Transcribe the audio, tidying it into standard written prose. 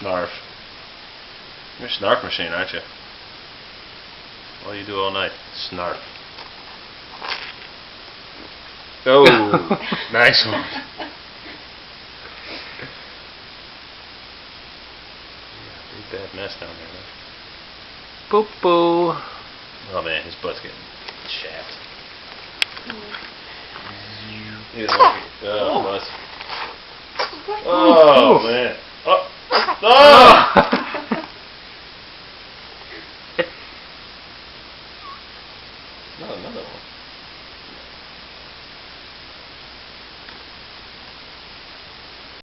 Snarf. You're a snarf machine, aren't you? What do you do all night? Snarf. Oh, nice one. Big bad mess down there, man. Boop boo. Oh man, his butt's getting chapped. Mm. He was lucky.